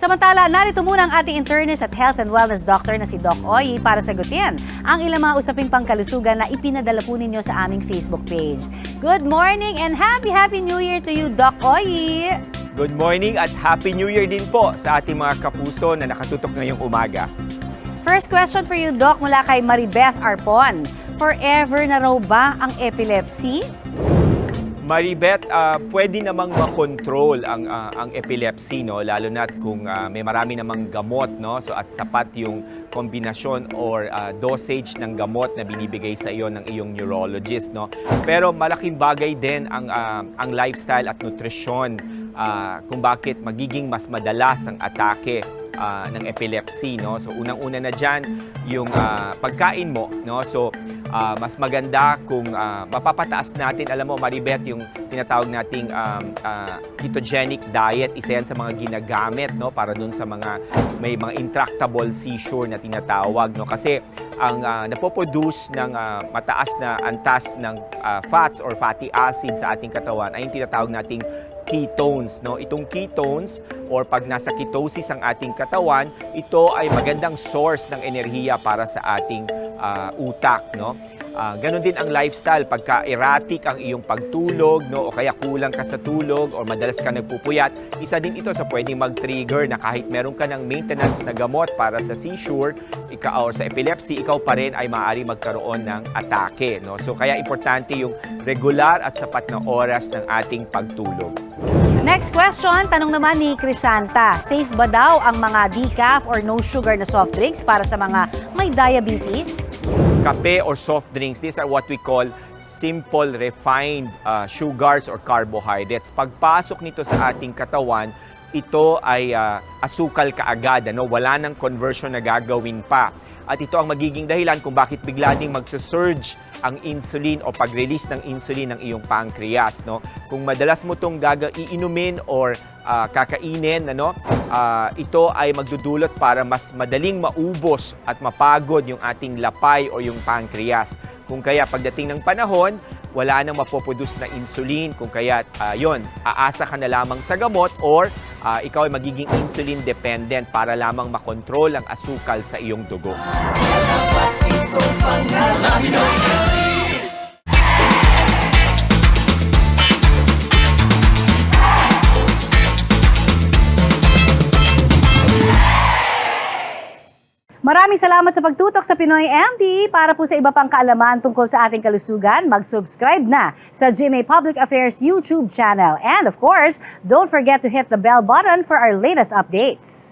Samantala, narito muna ang ating internist at health and wellness doctor na si Doc Oyi para sagutin ang ilang mga usaping pangkalusugan na ipinadala po ninyo sa aming Facebook page. Good morning and Happy New Year to you, Doc Oyi! Good morning at Happy New Year din po sa ating mga kapuso na nakatutok ngayong umaga. First question for you, Doc, mula kay Maribeth Arpon. Forever na raw ba ang epilepsy? Maribeth, pwede namang makontrol ang epilepsy, no? Lalo na kung may marami namang gamot, no? So at sapat yung kombinasyon or dosage ng gamot na binibigay sa iyo ng iyong neurologist, no? Pero malaking bagay din ang lifestyle at nutrisyon kung bakit magiging mas madalas ang atake ng epilepsy, no? So unang-una na diyan yung pagkain mo, no? So mas maganda kung mapapataas natin, alam mo Maribeth, yung tinatawag nating ketogenic diet, isa yan sa mga ginagamit, no, para dun sa mga may mga intractable seizure na tinatawag, no, kasi ang napoproduce ng mataas na antas ng fats or fatty acid sa ating katawan ay yung tinatawag nating ketones, no? Itong ketones or pag nasa ketosis ang ating katawan, ito ay magandang source ng enerhiya para sa ating utak, no? Ganon din ang lifestyle, pagka erratic ang iyong pagtulog, no, o kaya kulang ka sa tulog or madalas ka nagpupuyat, isa din ito sa pwedeng mag-trigger na kahit meron ka ng maintenance na gamot para sa seizure o sa epilepsy, ikaw pa rin ay maaari magkaroon ng atake, no? So kaya importante yung regular at sapat na oras ng ating pagtulog. Next question, tanong naman ni Crisanta. Safe ba daw ang mga decaf or no sugar na soft drinks para sa mga may diabetes? Kape or soft drinks, these are what we call simple refined sugars or carbohydrates. Pagpasok nito sa ating katawan, ito ay asukal kaagad, ano? Wala nang conversion na gagawin pa. At ito ang magiging dahilan kung bakit bigla ding magsasurge ang insulin o pag-release ng insulin ng iyong pancreas, no? Kung madalas mo itong iinumin or kakainin, ano, ito ay magdudulot para mas madaling maubos at mapagod yung ating lapay o yung pancreas. Kung kaya pagdating ng panahon, wala nang mapoproduce na insulin, kung kaya aasa ka na lamang sa gamot or ikaw ay magiging insulin dependent para lamang makontrol ang asukal sa iyong dugo. Maraming salamat sa pagtutok sa Pinoy MD. Para po sa iba pang kaalaman tungkol sa ating kalusugan, mag-subscribe na sa GMA Public Affairs YouTube channel. And of course, don't forget to hit the bell button for our latest updates.